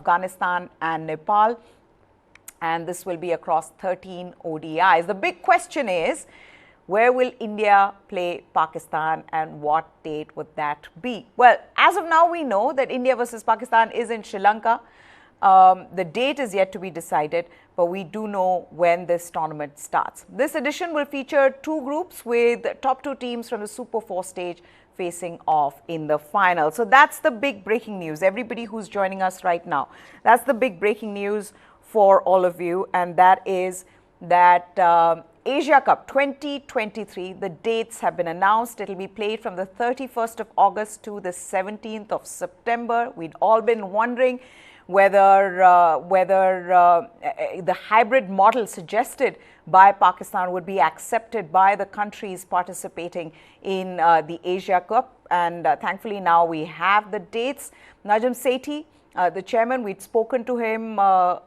Afghanistan and Nepal, and this will be across 13 ODIs. The big question is, where will India play Pakistan and what date would that be? Well, as of now, we know that India versus Pakistan is in Sri Lanka. The date is yet to be decided, but we do know when this tournament starts. This edition will feature two groups with top two teams from the Super 4 stage facing off in the final. So that's the big breaking news. Everybody who's joining us right now, that's the big breaking news for all of you, and that is that Asia Cup 2023, the dates have been announced. It'll be played from the 31st of August to the 17th of September. We'd all been wondering whether the hybrid model suggested by Pakistan would be accepted by the countries participating in the Asia Cup. And thankfully now we have the dates. Najam Sethi, the chairman, we'd spoken to him a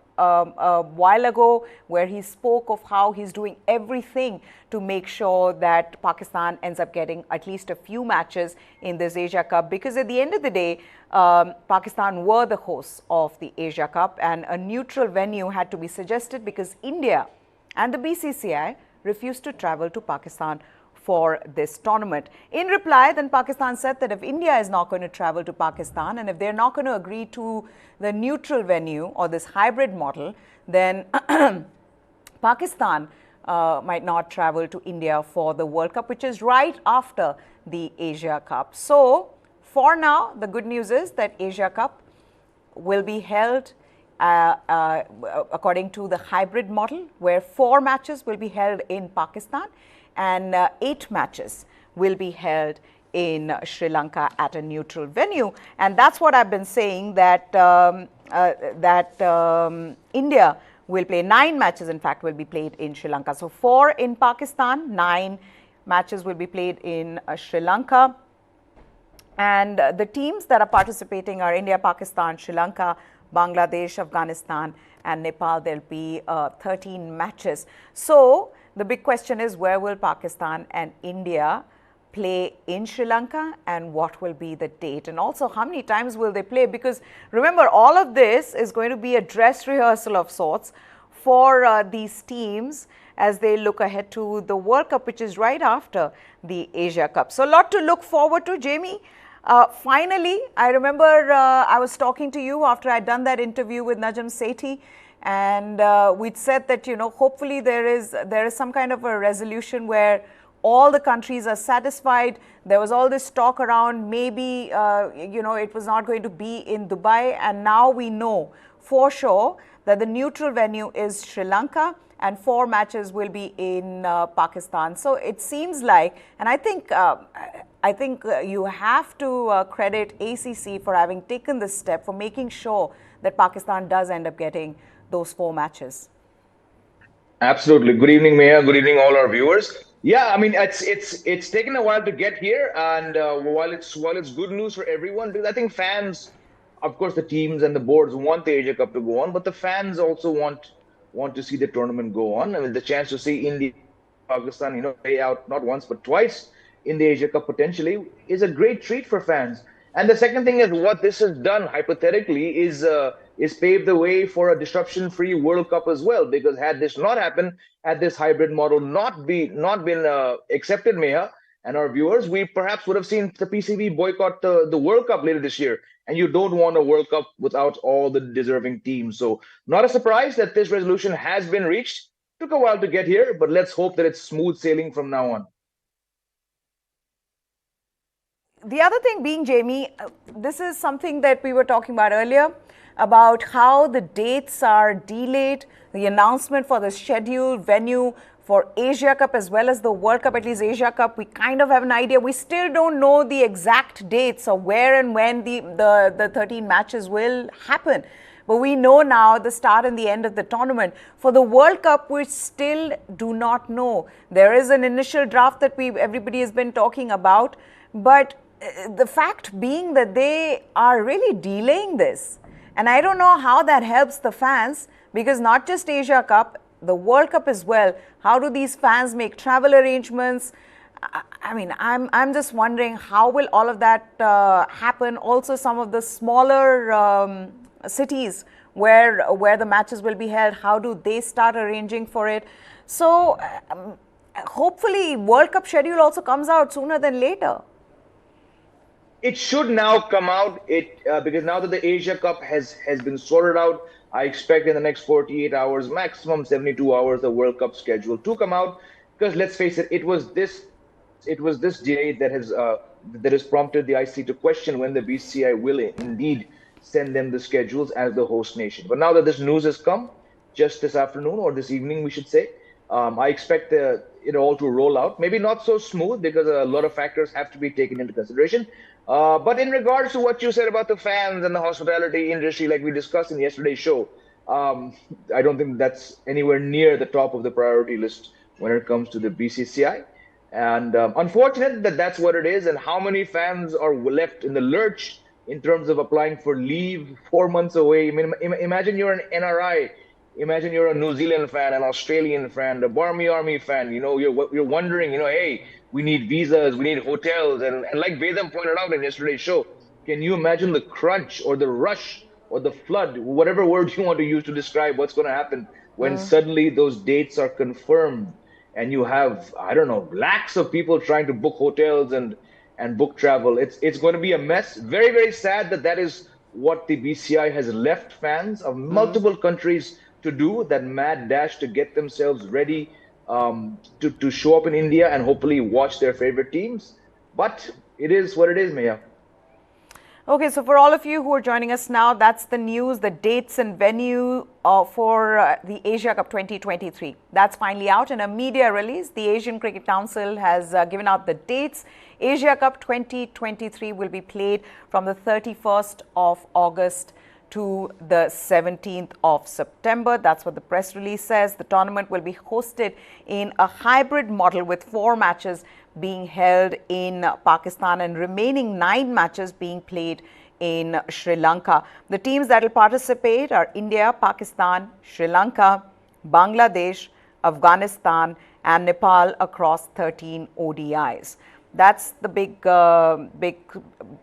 while ago, where he spoke of how he's doing everything to make sure that Pakistan ends up getting at least a few matches in this Asia Cup, because at the end of the day, Pakistan were the hosts of the Asia Cup and a neutral venue had to be suggested because India and the BCCI refused to travel to Pakistan for this tournament. In reply, then Pakistan said that if India is not going to travel to Pakistan and if they're not going to agree to the neutral venue or this hybrid model, then Pakistan might not travel to India for the World Cup, which is right after the Asia Cup. So for now, the good news is that Asia Cup will be held according to the hybrid model, where 4 matches will be held in Pakistan and 8 matches will be held in Sri Lanka at a neutral venue. And that's what I've been saying, that India will play 9 matches, in fact, will be played in Sri Lanka. So 4 in Pakistan, 9 matches will be played in Sri Lanka. And the teams that are participating are India, Pakistan, Sri Lanka, Bangladesh, Afghanistan and Nepal. There'll be 13 matches. So the big question is, where will Pakistan and India play in Sri Lanka and what will be the date? And also, how many times will they play? Because remember, all of this is going to be a dress rehearsal of sorts for these teams as they look ahead to the World Cup, which is right after the Asia Cup. So a lot to look forward to, Jamie. Finally, I remember I was talking to you after I'd done that interview with Najam Sethi, and we'd said that, you know, hopefully there is some kind of a resolution where all the countries are satisfied. There was all this talk around maybe, you know, it was not going to be in Dubai, and now we know for sure that the neutral venue is Sri Lanka and 4 matches will be in Pakistan. So it seems like, and I think you have to credit ACC for having taken this step, for making sure that Pakistan does end up getting those 4 matches. Absolutely. Good evening, Meha. Good evening, all our viewers. Yeah, I mean, it's taken a while to get here, and while it's good news for everyone, because I think fans, of course, the teams and the boards want the Asia Cup to go on, but the fans also want to see the tournament go on. I mean, the chance to see India, Pakistan, you know, play out not once but twice in the Asia Cup potentially is a great treat for fans. And the second thing is, what this has done hypothetically is paved the way for a disruption-free World Cup as well. Because had this not happened, had this hybrid model not been accepted, Meha and our viewers, we perhaps would have seen the PCB boycott the World Cup later this year. And you don't want a World Cup without all the deserving teams. So not a surprise that this resolution has been reached. Took a while to get here, but let's hope that it's smooth sailing from now on. The other thing being, Jamie, this is something that we were talking about earlier, about how the dates are delayed, the announcement for the scheduled venue for Asia Cup as well as the World Cup, at least Asia Cup, we kind of have an idea. We still don't know the exact dates or where and when the 13 matches will happen. But we know now the start and the end of the tournament. For the World Cup, we still do not know. There is an initial draft that everybody has been talking about, but the fact being that they are really delaying this. And I don't know how that helps the fans, because not just Asia Cup, the World Cup as well. How do these fans make travel arrangements? I mean, I'm just wondering how will all of that happen. Also, some of the smaller cities where the matches will be held? How do they start arranging for it? So hopefully World Cup schedule also comes out sooner than later. It should now come out. Because now that the Asia Cup has been sorted out, I expect in the next 48 hours, maximum 72 hours, the World Cup schedule to come out. Because let's face it, it was this delay that has prompted the IC to question when the BCI will indeed send them the schedules as the host nation. But now that this news has come, just this afternoon or this evening, we should say, I expect it all to roll out. Maybe not so smooth because a lot of factors have to be taken into consideration. But in regards to what you said about the fans and the hospitality industry, like we discussed in yesterday's show, um, I don't think that's anywhere near the top of the priority list when it comes to the BCCI. And unfortunate that that's what it is, and how many fans are left in the lurch in terms of applying for leave 4 months away. I mean, imagine you're an NRI, imagine you're a New Zealand fan, an Australian fan, a Barmy Army fan. You're wondering, hey, we need visas, we need hotels, and like Vedam pointed out in yesterday's show, can you imagine the crunch or the rush or the flood, whatever word you want to use to describe what's going to happen when suddenly those dates are confirmed? And you have, I don't know, lakhs of people trying to book hotels and book travel. It's going to be a mess. Very, very sad that that is what the BCI has left fans of multiple countries to do, that mad dash to get themselves ready to show up in India and hopefully watch their favorite teams. But it is what it is, Maya. Okay, so for all of you who are joining us now, that's the news, the dates and venue for the Asia Cup 2023. That's finally out in a media release. The Asian Cricket Council has given out the dates. Asia Cup 2023 will be played from the 31st of August to the 17th of September. That's what the press release says. The tournament will be hosted in a hybrid model with 4 matches being held in Pakistan and remaining 9 matches being played in Sri Lanka. The teams that will participate are India, Pakistan, Sri Lanka, Bangladesh, Afghanistan and Nepal across 13 ODIs. That's the big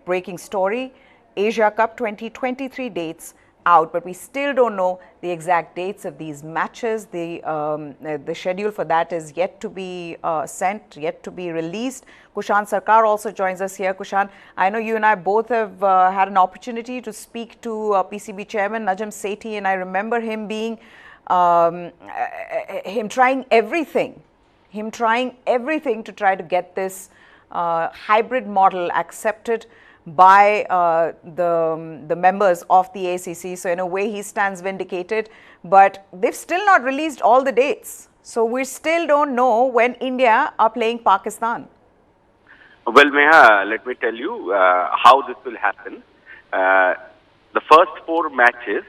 breaking story. Asia Cup 2023 dates out, but we still don't know the exact dates of these matches. The schedule for that is yet to be sent, yet to be released. Kushan Sarkar also joins us here. Kushan, I know you and I both have had an opportunity to speak to PCB chairman Najam Sethi, and I remember him being him trying everything to try to get this hybrid model accepted by the members of the ACC. So in a way he stands vindicated, but they've still not released all the dates. So we still don't know when India are playing Pakistan. Well, Meha, let me tell you how this will happen. The first 4 matches,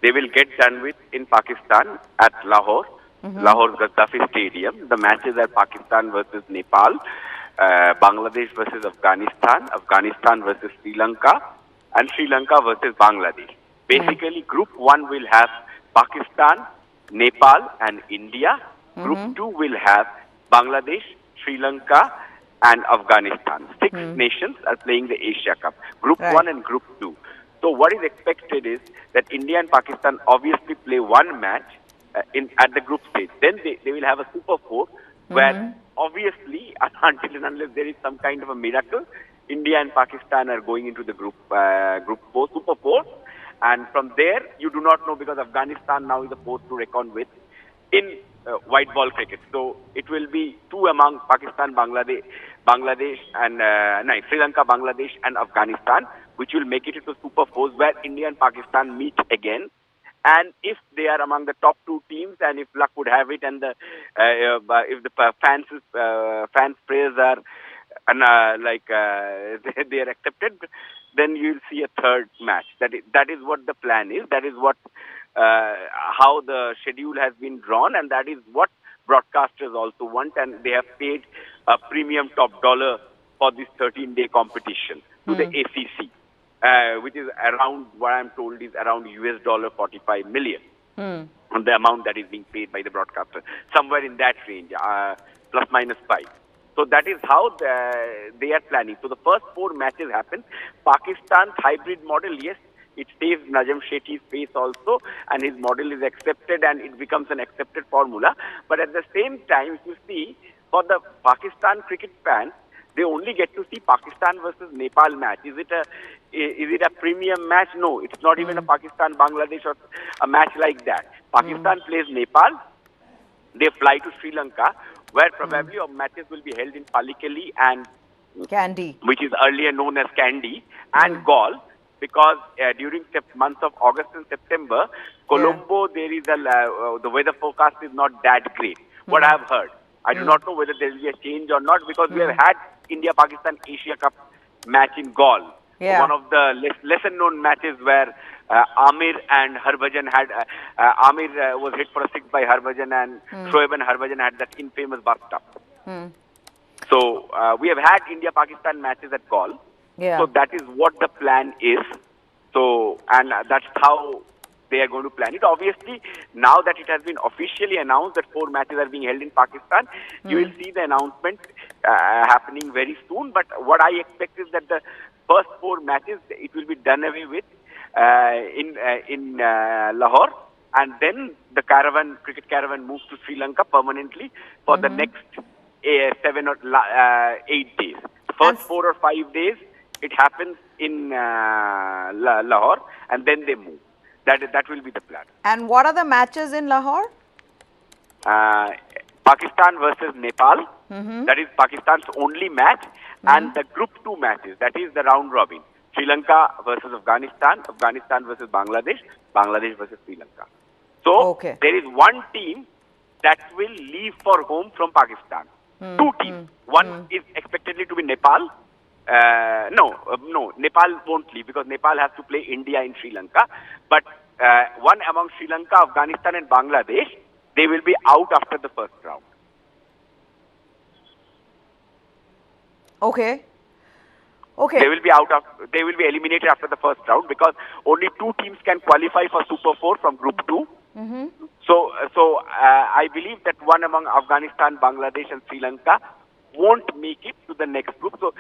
they will get done with in Pakistan at Lahore, Lahore Gaddafi Stadium. The matches are Pakistan versus Nepal, Bangladesh versus Afghanistan, Afghanistan versus Sri Lanka, and Sri Lanka versus Bangladesh. Basically, Group 1 will have Pakistan, Nepal, and India. Group 2 will have Bangladesh, Sri Lanka, and Afghanistan. 6 nations are playing the Asia Cup. Group 1 and Group 2. So what is expected is that India and Pakistan obviously play 1 match at the group stage. Then they will have a Super 4 where obviously, until and unless there is some kind of a miracle, India and Pakistan are going into the group 4, Super 4. And from there, you do not know, because Afghanistan now is a force to reckon with in white ball cricket. So it will be 2 among Pakistan, Bangladesh, and Sri Lanka, Bangladesh, and Afghanistan, which will make it into Super 4s where India and Pakistan meet again. And if they are among the top 2 teams, and if luck would have it, and if the fans' prayers are they are accepted, then you'll see a 3rd match. That is what the plan is. That is what how the schedule has been drawn, and that is what broadcasters also want. And they have paid a premium top dollar for this 13-day competition to the ACC. Which is around, what I'm told is around US $45 million on the amount that is being paid by the broadcaster, somewhere in that range, plus minus 5. So that is how they are planning. So the first 4 matches happen. Pakistan's hybrid model, yes, It saves Najam Shetty's face also, and his model is accepted, and it becomes an accepted formula. But at the same time, if you see, for the Pakistan cricket fans, they only get to see Pakistan versus Nepal match. Is it a premium match? No, it's not even a Pakistan-Bangladesh or a match like that. Pakistan plays Nepal. They fly to Sri Lanka, where probably matches will be held in Pallekele and Kandy, which is earlier known as Kandy, and Gaul, because during months of August and September, Colombo, there is the weather forecast is not that great. What I have heard, I do not know whether there will be a change or not, because we have had India-Pakistan Asia Cup match in Gaul, one of the lesser-known matches where Amir and Harbhajan had Amir was hit for a six by Harbhajan, and Shoaib and Harbhajan had that infamous bust-up. So we have had India-Pakistan matches at Gaul. So that is what the plan is. So, and that's how they are going to plan it. Obviously, now that it has been officially announced that 4 matches are being held in Pakistan, you will see the announcement happening very soon. But what I expect is that the first 4 matches, it will be done away with in Lahore, and then the cricket caravan moves to Sri Lanka permanently for the next 7 or 8 days. The first 4 or 5 days, it happens in Lahore, and then they move. That will be the plan. And what are the matches in Lahore? Pakistan versus Nepal. That is Pakistan's only match, and the Group 2 matches. That is the round robin. Sri Lanka versus Afghanistan, Afghanistan versus Bangladesh, Bangladesh versus Sri Lanka. So there is one team that will leave for home from Pakistan. 2 teams. One is expectedly to be Nepal. No, Nepal won't leave, because Nepal has to play India in Sri Lanka. But one among Sri Lanka, Afghanistan and Bangladesh, they will be out after the first round. Okay. They will be they will be eliminated after the first round, because only 2 teams can qualify for Super 4 from Group 2. So I believe that one among Afghanistan, Bangladesh and Sri Lanka won't make it to the next group. So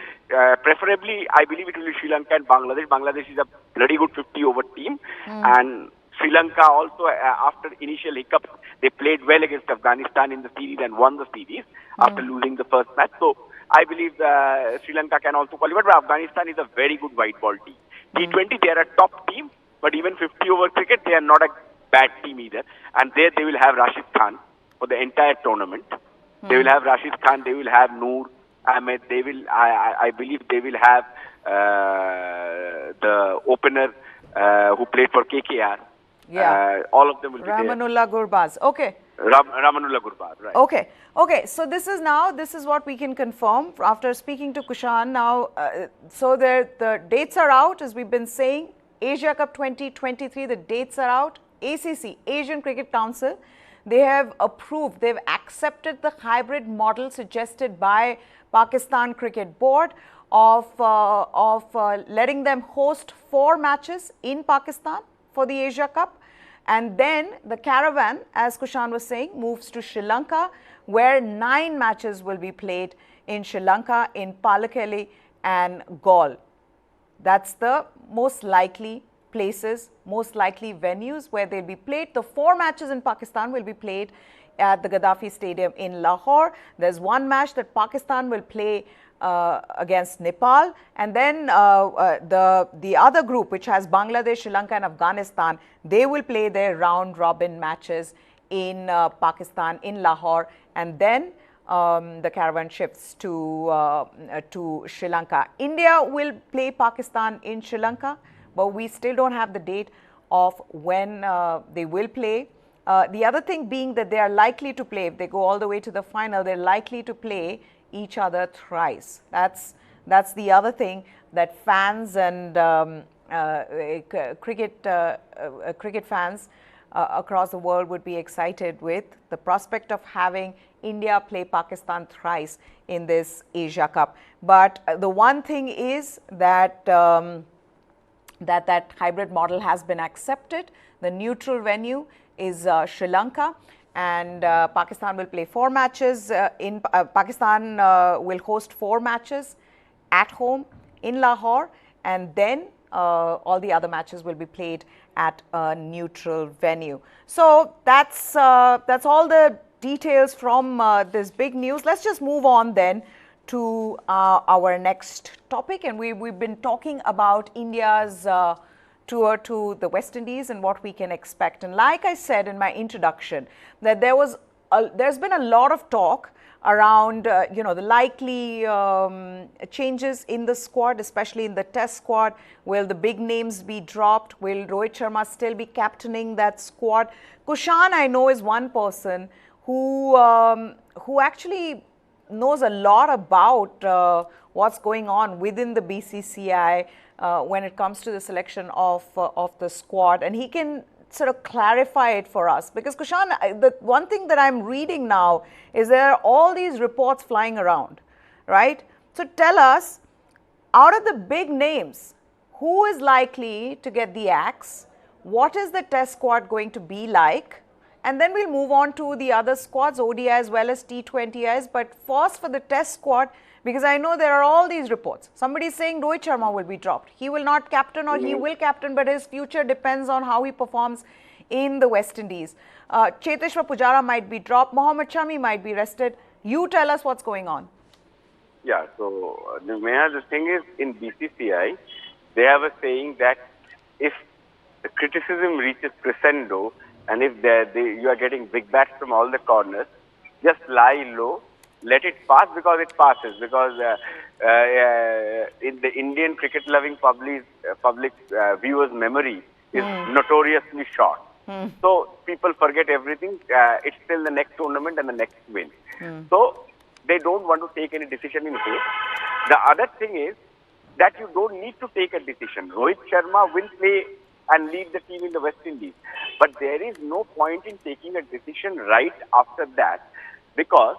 preferably, I believe it will be Sri Lanka and Bangladesh. Bangladesh is a bloody good 50-over team, and Sri Lanka also, after initial hiccups, they played well against Afghanistan in the series and won the series after losing the first match. So I believe Sri Lanka can also qualify, but Afghanistan is a very good white ball team. T20, they are a top team, but even 50-over cricket, they are not a bad team either. And there they will have Rashid Khan for the entire tournament. They will have Rashid Khan, they will have Noor Ahmed, they will, I believe they will have the opener who played for KKR. All of them will be there. Ramanullah Gurbaz. Ramanullah Gurbaz, right. Okay, so this is what we can confirm after speaking to Kushan now. So the dates are out, as we've been saying. Asia Cup 2023, the dates are out. ACC, Asian Cricket Council, they have approved, they've accepted the hybrid model suggested by Pakistan Cricket Board of letting them host 4 matches in Pakistan for the Asia Cup. And then the caravan, as Kushan was saying, moves to Sri Lanka, where 9 matches will be played in Sri Lanka, in Pallekele and Gaul. That's the most likely places, most likely venues where they'll be played. The 4 matches in Pakistan will be played at the Gaddafi Stadium in Lahore. There's 1 match that Pakistan will play against Nepal, and then the other group, which has Bangladesh, Sri Lanka and Afghanistan, they will play their round robin matches in Pakistan, in Lahore, and then the caravan shifts to Sri Lanka. India will play Pakistan in Sri Lanka, but we still don't have the date of when they will play. The other thing being that they are likely to play, if they go all the way to the final, they're likely to play each other thrice. That's the other thing that fans and cricket fans across the world would be excited with, the prospect of having India play Pakistan thrice in this Asia Cup. But the one thing is that that hybrid model has been accepted. The neutral venue is Sri Lanka, and Pakistan will play 4 matches. Pakistan will host 4 matches at home in Lahore, and then all the other matches will be played at a neutral venue. So that's all the details from this big news. Let's just move on then to our next topic, and we've been talking about India's tour to the West Indies and what we can expect. And like I said in my introduction, that there's been a lot of talk around the likely changes in the squad, especially in the test squad. Will the big names be dropped? Will Rohit Sharma still be captaining that squad? Kushan, I know, is one person who actually knows a lot about what's going on within the BCCI when it comes to the selection of the squad, and he can sort of clarify it for us. Because Kushan, the one thing that I'm reading now is there are all these reports flying around, right? So tell us, out of the big names, who is likely to get the axe? What is the test squad going to be like? And then we'll move on to the other squads, ODI as well as T20Is. But first for the test squad, because I know there are all these reports. Somebody is saying Rohit Sharma will be dropped. He will not captain, or he will captain, but his future depends on how he performs in the West Indies. Cheteshwar Pujara might be dropped. Mohammad Shami might be rested. You tell us what's going on. Yeah, so the thing is, in BCCI, they have a saying that if the criticism reaches crescendo, and if you are getting big bats from all the corners, just lie low, let it pass, because it passes. Because in the Indian cricket-loving public viewers' memory is notoriously short. So people forget everything. It's still the next tournament and the next win. So they don't want to take any decision in haste. The other thing is that you don't need to take a decision. Rohit Sharma will play and lead the team in the West Indies. But there is no point in taking a decision right after that, because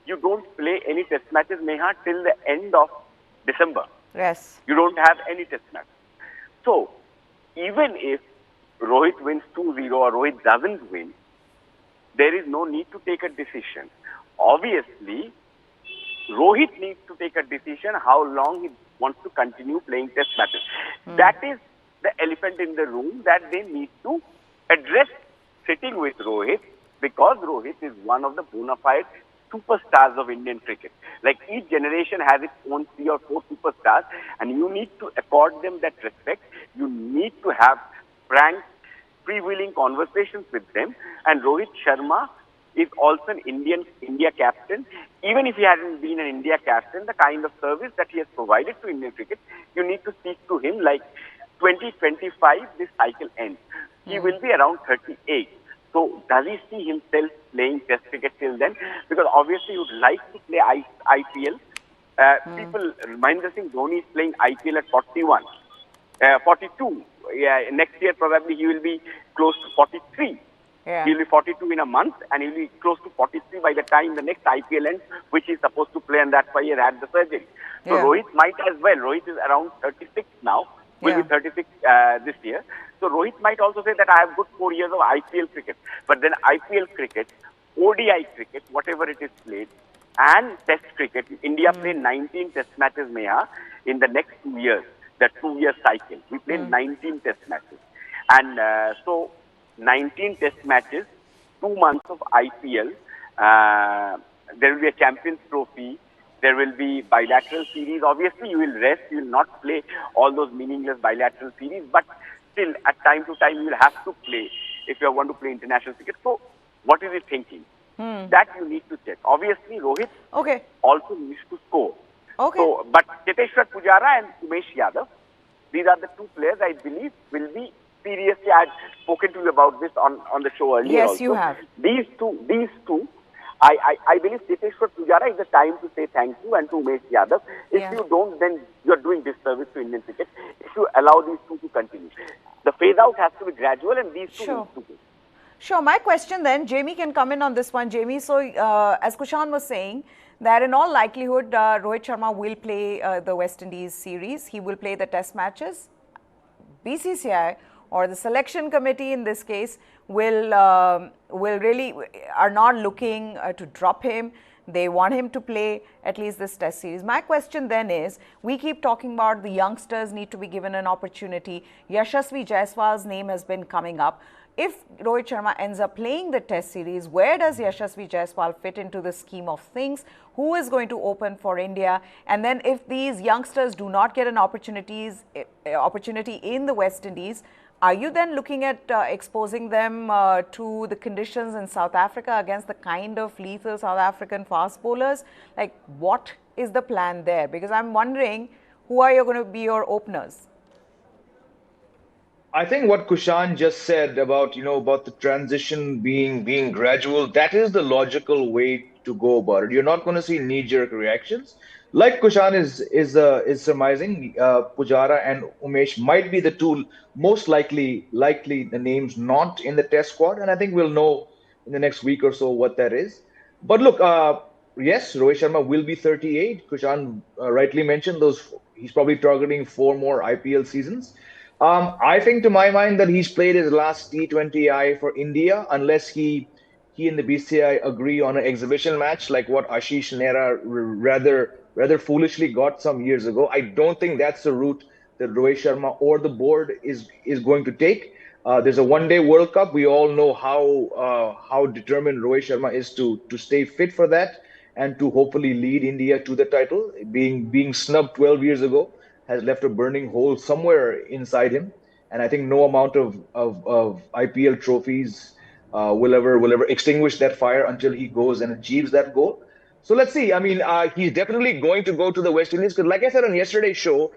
you don't play any test matches, Neha, till the end of December. Yes. You don't have any test matches. So even if Rohit wins 2-0 or Rohit doesn't win, there is no need to take a decision. Obviously, Rohit needs to take a decision how long he wants to continue playing test matches. That is the elephant in the room that they need to address sitting with Rohit, because Rohit is one of the bona fide superstars of Indian cricket. Like, each generation has its own 3 or 4 superstars, and you need to accord them that respect. You need to have frank, freewheeling conversations with them. And Rohit Sharma is also an India captain. Even if he hasn't been an India captain, the kind of service that he has provided to Indian cricket, you need to speak to him. Like, 2025, this cycle ends. He will be around 38. So does he see himself playing test cricket till then? Because obviously he would like to play IPL. People, Mahendra Singh Dhoni is playing IPL at 41, 42. Yeah, next year probably he will be close to 43. Yeah. He will be 42 in a month, and he will be close to 43 by the time the next IPL ends, which he's supposed to play, and that's why he had the surgery. So Rohit might as well. Rohit is around 36 now. Will be 36 this year. So Rohit might also say that I have good 4 years of IPL cricket. But then IPL cricket, ODI cricket, whatever it is played, and Test cricket, India play 19 Test matches, Neha, in the next 2 years. That 2-year cycle. We play 19 Test matches. And so 19 Test matches, 2 months of IPL, there will be a Champions Trophy. There will be bilateral series. Obviously, you will rest. You will not play all those meaningless bilateral series. But still, at time to time, you will have to play if you want to play international cricket. So, what is he thinking? That you need to check. Obviously, Rohit also needs to score. So, but Cheteshwar Pujara and Umesh Yadav, these are the 2 players I believe will be seriously. I had spoken to you about this on the show earlier. Yes, also. you have. These two. I believe Cheteshwar Pujara is the time to say thank you, and to Umesh Yadav. If you don't, then you are doing disservice to Indian cricket. If you allow these 2 to continue, the phase out has to be gradual, and these 2 need to go. Sure. My question then, Jamie can come in on this one. Jamie, so as Kushan was saying, that in all likelihood, Rohit Sharma will play the West Indies series. He will play the test matches. BCCI or the selection committee in this case will really are not looking to drop him. They want him to play at least this test series. My question then is, we keep talking about the youngsters need to be given an opportunity. Yashasvi Jaiswal's name has been coming up. If Rohit Sharma ends up playing the test series, where does Yashasvi Jaiswal fit into the scheme of things? Who is going to open for India? And then if these youngsters do not get an opportunity in the West Indies, are you then looking at exposing them to the conditions in South Africa against the kind of lethal South African fast bowlers? Like, what is the plan there? Because I'm wondering, who are you going to be your openers? I think what Kushan just said about, about the transition being gradual, that is the logical way to go about it. You're not going to see knee-jerk reactions. Like Kushan is surmising, Pujara and Umesh might be the two most likely the names not in the test squad, and I think we'll know in the next week or so what that is. But look, yes, Rohit Sharma will be 38. Kushan rightly mentioned those. He's probably targeting 4 more IPL seasons. I think, to my mind, that he's played his last T20I for India, unless he and the BCI agree on an exhibition match like what Ashish Nehra rather foolishly got some years ago. I don't think that's the route that Rohit Sharma or the board is going to take. There's a one-day World Cup. We all know how determined Rohit Sharma is to stay fit for that and to hopefully lead India to the title. Being snubbed 12 years ago has left a burning hole somewhere inside him, and I think no amount of IPL trophies will ever extinguish that fire until he goes and achieves that goal. So let's see. I mean, he's definitely going to go to the West Indies because, like I said on yesterday's show,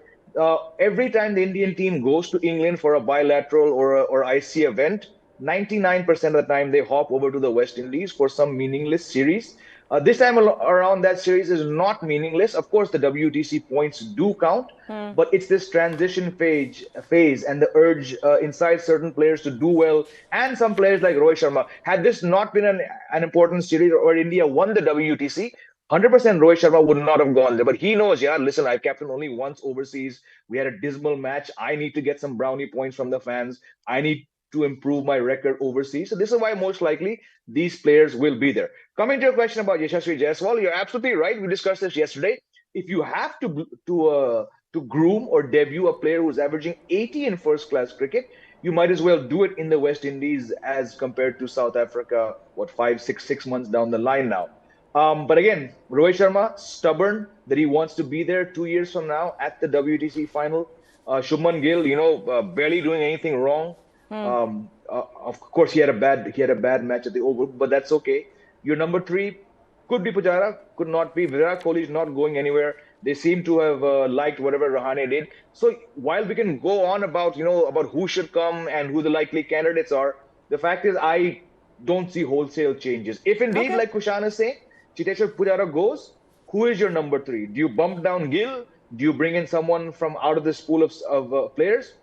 every time the Indian team goes to England for a bilateral or IC event, 99% of the time they hop over to the West Indies for some meaningless series. This time around, that series is not meaningless. Of course, the WTC points do count, but it's this transition phase and the urge inside certain players to do well, and some players like Rohit Sharma. Had this not been an important series or India won the WTC, 100% Rohit Sharma would not have gone there. But he knows, yeah, listen, I captained only once overseas. We had a dismal match. I need to get some brownie points from the fans. I need to improve my record overseas. So this is why most likely these players will be there. Coming to your question about Yashasvi Jaiswal, you're absolutely right. We discussed this yesterday. If you have to groom or debut a player who's averaging 80 in first-class cricket, you might as well do it in the West Indies as compared to South Africa, what, 6 months down the line now. But again, Rohit Sharma, stubborn that he wants to be there 2 years from now at the WTC final. Shubman Gill, barely doing anything wrong. Of course, he had a bad match at the Oval, but that's okay. Your number 3 could be Pujara, could not be. Virat Kohli is not going anywhere. They seem to have liked whatever Rahane did. So while we can go on about about who should come and who the likely candidates are, the fact is I don't see wholesale changes. If indeed, like Kushan is saying, Cheteshwar Pujara goes, who is your number 3? Do you bump down Gill? Do you bring in someone from out of this pool of players?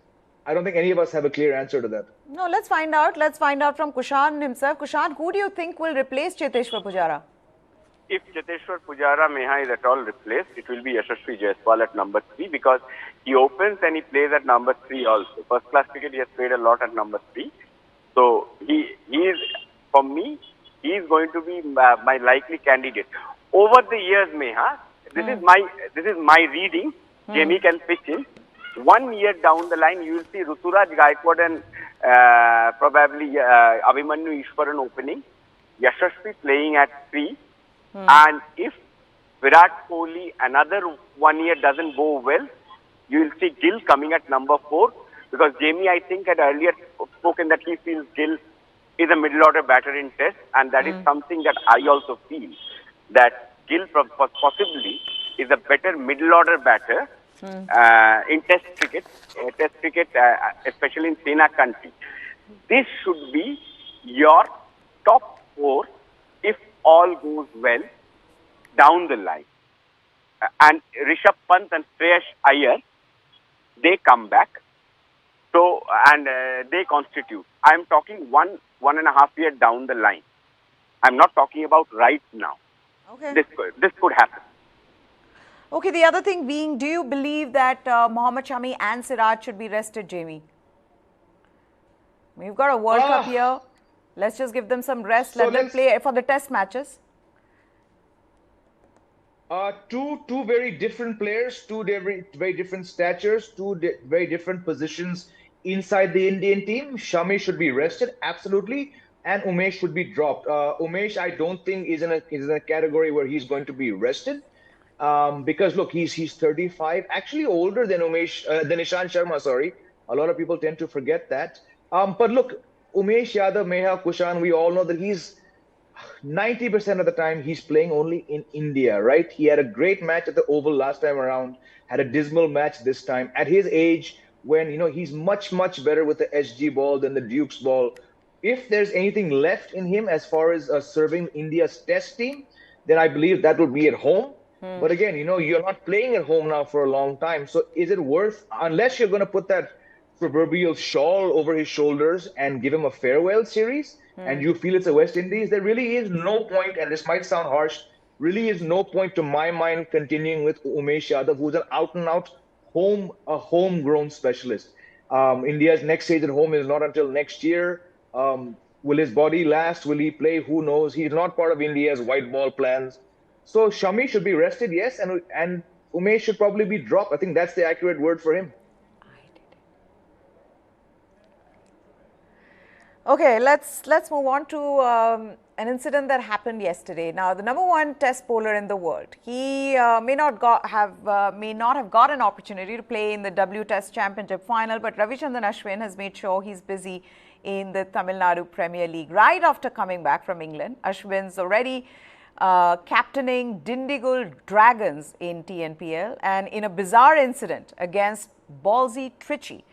I don't think any of us have a clear answer to that. No, let's find out. Let's find out from Kushan himself. Kushan, who do you think will replace Cheteshwar Pujara? If Cheteshwar Pujara Meha is at all replaced, it will be Yashasvi Jaiswal at number 3 because he opens and he plays at number 3 also. First class cricket, he has played a lot at number 3. So he is, for me, he is going to be my likely candidate. Over the years, Meha, this is my reading. Jamie can pitch in. 1 year down the line, you will see Ruturaj Gaikwad and probably Abhimanyu Ishwaran opening, Yashasvi playing at 3. And if Virat Kohli another 1 year doesn't go well, you will see Gill coming at number 4 because Jamie, I think, had earlier spoken that he feels Gill is a middle order batter in Test, and that is something that I also feel that Gill possibly is a better middle order batter. In Test cricket, especially in Sena country. This should be your top 4 if all goes well down the line. And Rishabh Pant and Shreyas Iyer, they come back. So, and they constitute. I am talking 1.5 years down the line. I'm not talking about right now. Okay. This could happen. Okay, the other thing being, do you believe that Mohammad Shami and Siraj should be rested, Jamie? We've got a World Cup here. Let's just give them some rest. Let them play for the test matches. Two very different players, two very different statures, very different positions inside the Indian team. Shami should be rested, absolutely, and Umesh should be dropped. Umesh, I don't think is in a category where he's going to be rested, because look, he's 35, actually older than than Ishan Sharma. Sorry, a lot of people tend to forget that. But look, Umesh Yadav, Meha, Kushan, we all know that he's 90% of the time he's playing only in India, right? He had a great match at the Oval last time around, had a dismal match this time. At his age, when he's much, much better with the SG ball than the Duke's ball. If there's anything left in him as far as serving India's test team, then I believe that would be at home. But again, you're not playing at home now for a long time. So is it worth, unless you're going to put that proverbial shawl over his shoulders and give him a farewell series, and you feel it's a West Indies, there really is no point, and this might sound harsh, really is no point to my mind continuing with Umesh Yadav, who's an out and out homegrown specialist. India's next stage at home is not until next year. Will his body last? Will he play? Who knows? He's not part of India's white ball plans. So Shami should be rested, yes, and Umesh should probably be dropped. I think that's the accurate word for him. Okay, let's move on to an incident that happened yesterday. Now, the #1 Test bowler in the world, he may not have got an opportunity to play in the W Test Championship final, but Ravichandran Ashwin has made sure he's busy in the Tamil Nadu Premier League. Right after coming back from England, Ashwin's already captaining Dindigul Dragons in TNPL, and in a bizarre incident against Ballsy Trichy,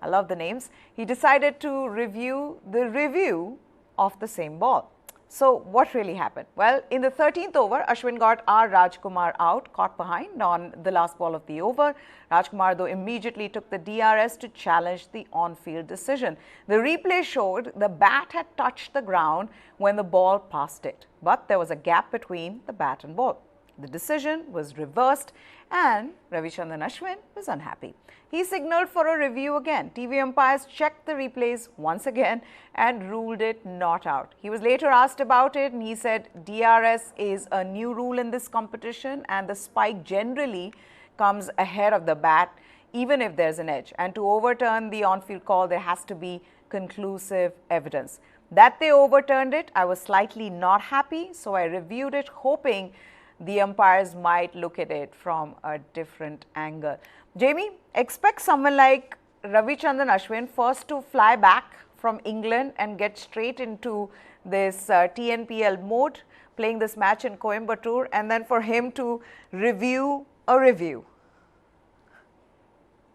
I love the names, he decided to review the review of the same ball. So what really happened? Well, in the 13th over, Ashwin got R. Rajkumar out, caught behind on the last ball of the over. Rajkumar, though, immediately took the DRS to challenge the on-field decision. The replay showed the bat had touched the ground when the ball passed it, but there was a gap between the bat and ball. The decision was reversed and Ravichandran Ashwin was unhappy. He signalled for a review again. TV umpires checked the replays once again and ruled it not out. He was later asked about it and he said DRS is a new rule in this competition and the spike generally comes ahead of the bat even if there's an edge. And to overturn the on-field call, there has to be conclusive evidence. That they overturned it, I was slightly not happy, so I reviewed it hoping the umpires might look at it from a different angle. Jamie, expect someone like Ravichandran Ashwin first to fly back from England and get straight into this TNPL mode, playing this match in Coimbatore, and then for him to review a review.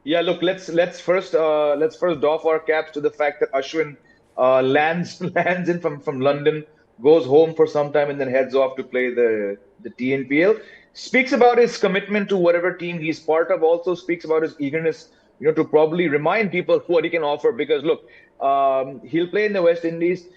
Yeah, look, let's first doff our caps to the fact that Ashwin lands in from London, goes home for some time, and then heads off to play the TNPL. Speaks about his commitment to whatever team he's part of. Also speaks about his eagerness, to probably remind people what he can offer. Because look, he'll play in the West Indies.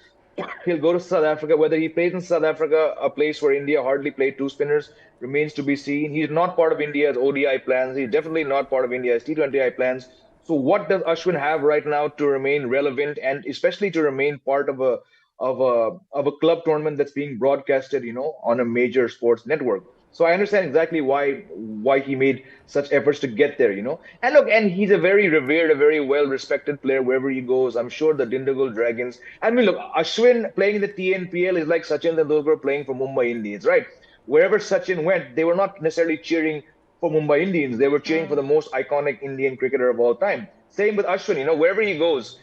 He'll go to South Africa. Whether he plays in South Africa, a place where India hardly play two spinners, remains to be seen. He's not part of India's ODI plans. He's definitely not part of India's T20I plans. So what does Ashwin have right now to remain relevant and especially to remain part of a club tournament that's being broadcasted, on a major sports network? So I understand exactly why he made such efforts to get there, And look, and he's a very revered, a very well-respected player wherever he goes. I'm sure the Dindigul Dragons. I mean, look, Ashwin playing in the TNPL is like Sachin Tendulkar playing for Mumbai Indians, right? Wherever Sachin went, they were not necessarily cheering for Mumbai Indians. They were cheering for the most iconic Indian cricketer of all time. Same with Ashwin, wherever he goes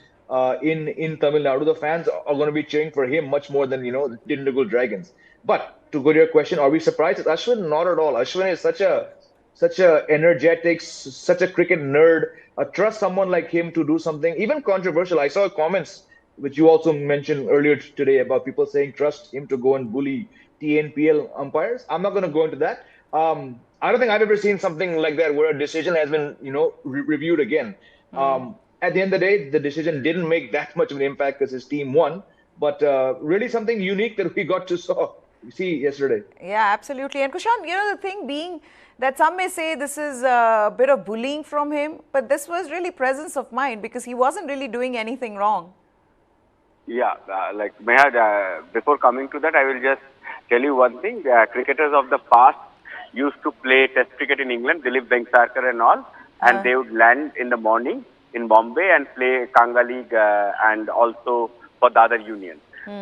in Tamil Nadu, the fans are going to be cheering for him much more than, the Dindigul Dragons. But to go to your question, are we surprised at Ashwin? Not at all. Ashwin is such a energetic, such a cricket nerd. Trust someone like him to do something even controversial. I saw comments which you also mentioned earlier today about people saying trust him to go and bully TNPL umpires. I'm not going to go into that. I don't think I've ever seen something like that where a decision has been, reviewed again. At the end of the day, the decision didn't make that much of an impact because his team won. But really something unique that we got to see yesterday. Yeah, absolutely. And Kushan, the thing being that some may say this is a bit of bullying from him, but this was really presence of mind because he wasn't really doing anything wrong. Yeah, like Mehad, before coming to that, I will just tell you one thing. Cricketers of the past used to play Test cricket in England, Dilip Vengsarkar and all, and they would land in the morning in Bombay and play Kanga League and also for Dadar Union.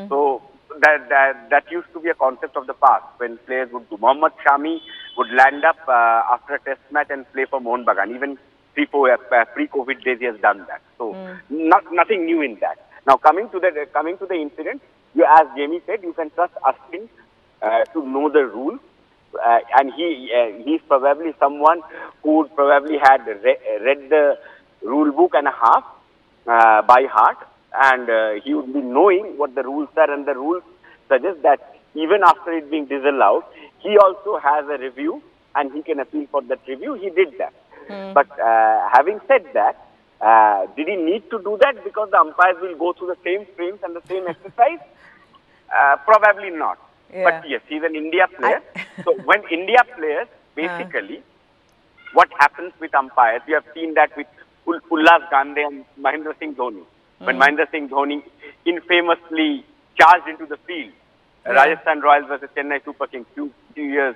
So that used to be a concept of the past when players would do. Mohammad Shami would land up after a Test match and play for Mohun Bagan. Even pre-COVID days, he has done that. So nothing new in that. Now coming to the incident, as Jamie said, you can trust Ashwin to know the rules, and he's probably someone who would probably had read the rule book and a half by heart, and he would be knowing what the rules are, and the rules suggest that even after it being disallowed, he also has a review and he can appeal for that review. He did that. But having said that, did he need to do that because the umpires will go through the same frames and the same exercise? Probably not. Yeah. But yes, he's an India player. So when India players, basically, what happens with umpires, we have seen that with Ullas Gandhi and Mahendra Singh Dhoni. When Mahendra Singh Dhoni infamously charged into the field, Rajasthan Royals versus Chennai Super Kings few years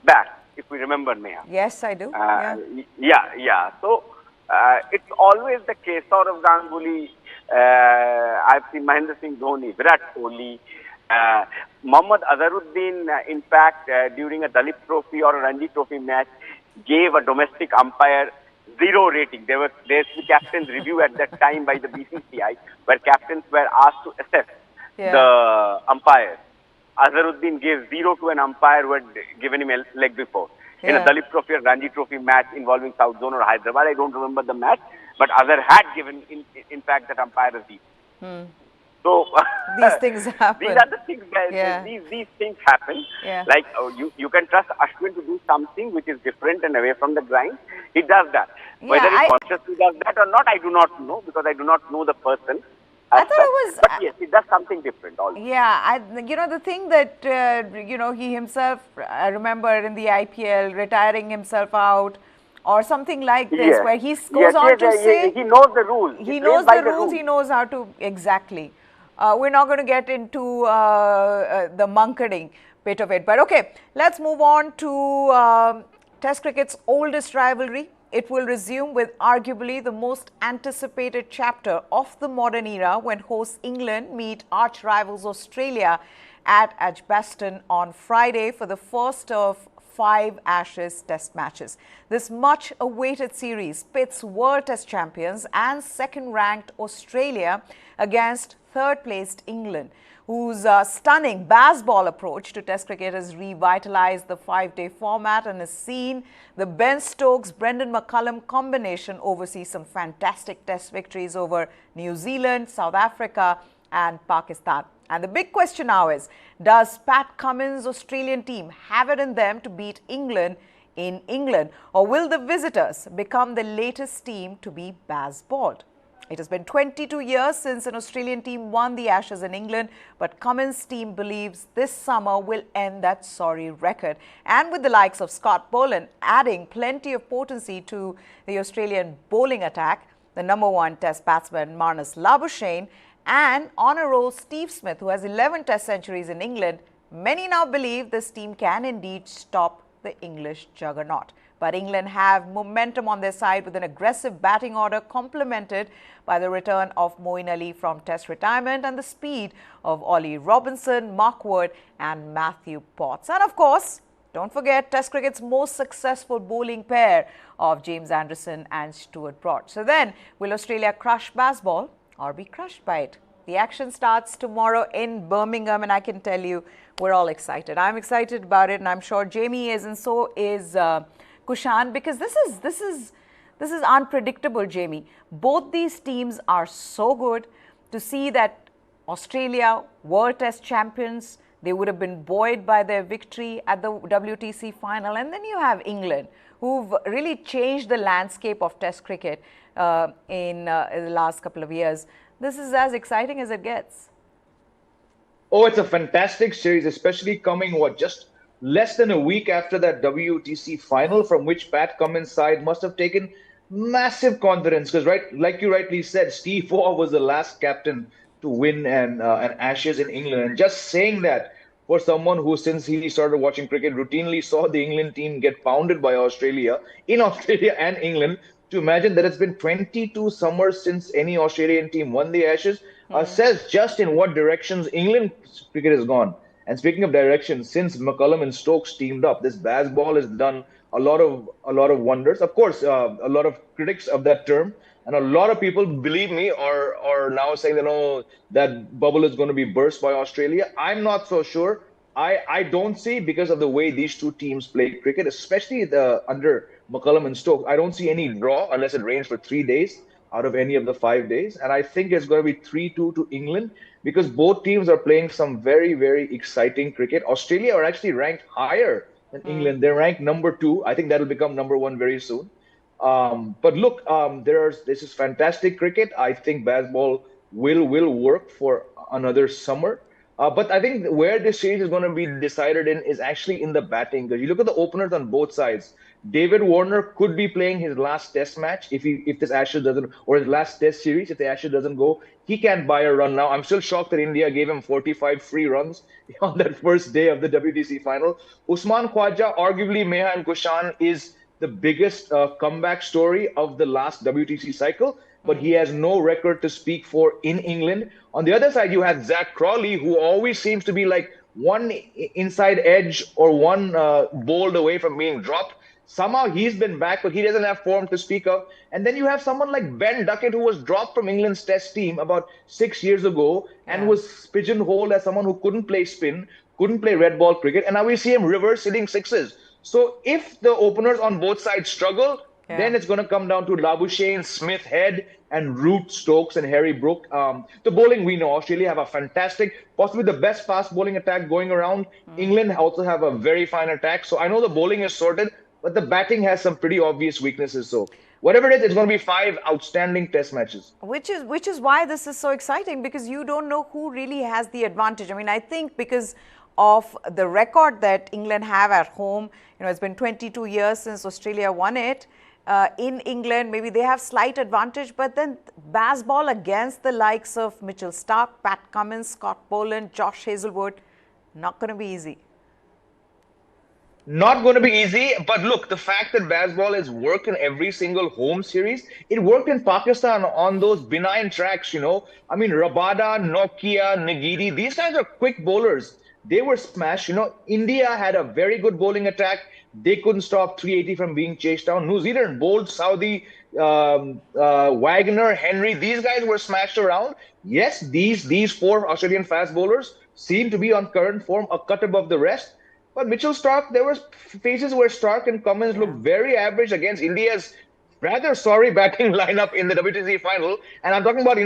back, if we remember, Neha. Yes, I do. Yeah. So it's always the case. Saurav Ganguly, I've seen Mahendra Singh Dhoni, Virat Kohli, Mohammad Azharuddin, in fact, during a Dalit Trophy or a Ranji Trophy match, gave a domestic umpire 0 rating. There's the captain's review at that time by the BCCI, where captains were asked to assess the umpires. Azharuddin gave 0 to an umpire who had given him a leg before. In a Dalit Trophy or Ranji Trophy match involving South Zone or Hyderabad, I don't remember the match, but Azhar had given, in fact, that umpire a 0. So these things happen. These are the things that these things happen. Like you can trust Ashwin to do something which is different and away from the grind. He does that. Whether he consciously does that or not, I do not know, because I do not know the person. I thought it was. But yes, he does something different also. Yeah, the thing that he himself, I remember in the IPL retiring himself out, or something like this, where he goes on to say he knows the rules. He knows the rules. He knows how to exactly. We're not going to get into the monkering bit of it, but okay, let's move on to Test cricket's oldest rivalry. It will resume with arguably the most anticipated chapter of the modern era when hosts England meet arch rivals Australia at Edgbaston on Friday for the first of 5 Ashes Test matches. This much-awaited series pits World Test champions and second-ranked Australia against third-placed England, whose stunning baseball approach to Test cricket has revitalized the 5-day format and has seen the Ben Stokes-Brendan McCullum combination oversee some fantastic Test victories over New Zealand, South Africa and Pakistan. And the big question now is, does Pat Cummins' Australian team have it in them to beat England in England, or will the visitors become the latest team to be baseballed? It has been 22 years since an Australian team won the Ashes in England, but Cummins' team believes this summer will end that sorry record. And with the likes of Scott Boland adding plenty of potency to the Australian bowling attack, the #1 Test batsman Marnus Labuschagne, and on a roll Steve Smith, who has 11 Test centuries in England, many now believe this team can indeed stop the English juggernaut. But England have momentum on their side with an aggressive batting order complemented by the return of Moeen Ali from Test retirement and the speed of Ollie Robinson, Mark Wood and Matthew Potts. And of course, don't forget Test cricket's most successful bowling pair of James Anderson and Stuart Broad. So then, will Australia crush baseball or be crushed by it? The action starts tomorrow in Birmingham, and I can tell you we're all excited. I'm excited about it, and I'm sure Jamie is, and so is Kushan, because this is unpredictable, Jamie. Both these teams are so good. To see that Australia, World Test champions, they would have been buoyed by their victory at the WTC final, and then you have England, who've really changed the landscape of Test cricket in the last couple of years. This is as exciting as it gets. Oh, it's a fantastic series, especially coming, just less than a week after that WTC final, from which Pat Cummins' side must have taken massive confidence, because like you rightly said, Steve Waugh was the last captain to win an Ashes in England. And just saying that for someone who, since he started watching cricket, routinely saw the England team get pounded by Australia in Australia and England. To imagine that it's been 22 summers since any Australian team won the Ashes says just in what directions England cricket has gone. And speaking of direction, since McCullum and Stokes teamed up, this Bazball has done a lot of wonders. Of course, a lot of critics of that term and a lot of people, believe me, are now saying that no, that bubble is going to be burst by Australia. I'm not so sure. I don't see, because of the way these two teams play cricket, especially the under McCullum and Stokes. I don't see any draw unless it rains for 3 days out of any of the 5 days. And I think it's going to be 3-2 to England because both teams are playing some very, very exciting cricket. Australia are actually ranked higher than England. They're ranked number 2. I think that'll become number 1 very soon. But look, this is fantastic cricket. I think Bazball will work for another summer. But I think where this series is going to be decided in is actually in the batting. Because you look at the openers on both sides. David Warner could be playing his last Test match if this Ashes doesn't, or his last Test series if the Ashes doesn't go. He can't buy a run now. I'm still shocked that India gave him 45 free runs on that first day of the WTC final. Usman Khwaja, arguably Meha and Kushan, is the biggest comeback story of the last WTC cycle, but he has no record to speak for in England. On the other side, you have Zach Crawley, who always seems to be like one inside edge or one bowled away from being dropped. Somehow he's been back, but he doesn't have form to speak of. And then you have someone like Ben Duckett, who was dropped from England's Test team about 6 years ago and was pigeonholed as someone who couldn't play spin, couldn't play red ball cricket. And now we see him reverse hitting sixes. So if the openers on both sides struggle, then it's going to come down to Labuschagne, Smith, Head, and Root, Stokes, and Harry Brook. The bowling, we know Australia have a fantastic, possibly the best fast bowling attack going around. England also have a very fine attack. So I know the bowling is sorted, but the batting has some pretty obvious weaknesses. So whatever it is, it's going to be 5 outstanding Test matches. Which is why this is so exciting, because you don't know who really has the advantage. I mean, I think because of the record that England have at home, it's been 22 years since Australia won it. In England, maybe they have slight advantage, but then Bazball against the likes of Mitchell Starc, Pat Cummins, Scott Boland, Josh Hazlewood, not going to be easy. Not going to be easy, but look, the fact that Bazball has worked in every single home series, it worked in Pakistan on those benign tracks, I mean, Rabada, Nokia, Nagiri, these guys are quick bowlers. They were smashed. India had a very good bowling attack. They couldn't stop 380 from being chased down. New Zealand bowled Saudi, Wagner, Henry. These guys were smashed around. Yes, these 4 Australian fast bowlers seem to be on current form, a cut above the rest. But Mitchell Starc, there were phases where Starc and Cummins looked very average against India's rather sorry batting lineup in the WTC final. And I'm talking about,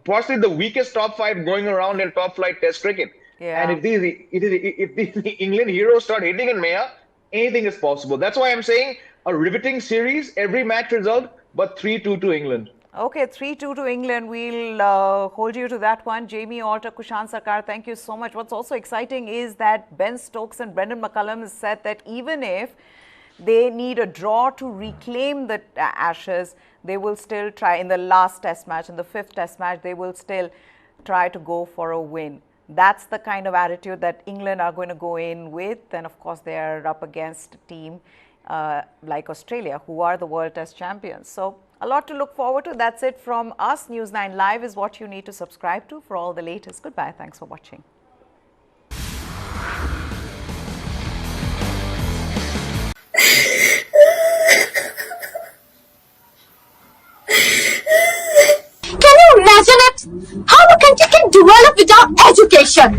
possibly the weakest top 5 going around in top flight Test cricket. Yeah. And if these England heroes start hitting in Maya, anything is possible. That's why I'm saying a riveting series, every match result, but 3-2 to England. Okay, 3-2 to England. We'll hold you to that one. Jamie Alter, Kushan Sarkar, thank you so much. What's also exciting is that Ben Stokes and Brendan McCullum has said that even if they need a draw to reclaim the Ashes, they will still try in the last Test match, in the 5th Test match, they will still try to go for a win. That's the kind of attitude that England are going to go in with. And of course, they are up against a team like Australia, who are the World Test champions. So a lot to look forward to. That's it from us. News 9 Live is what you need to subscribe to for all the latest. Goodbye. Thanks for watching. Can you imagine it? How a country can develop without education?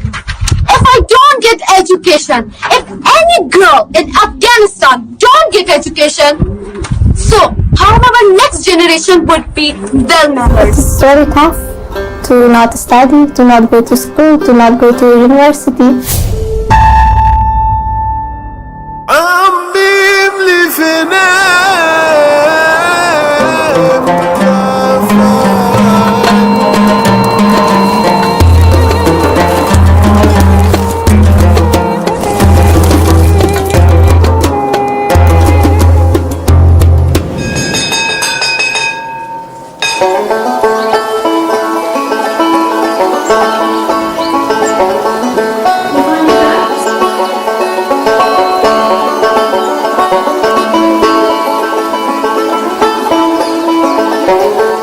If I don't get education, if any girl in Afghanistan don't get education, so how our next generation would be well mannered? It's very tough to not study, to not go to school, to not go to university. I'm living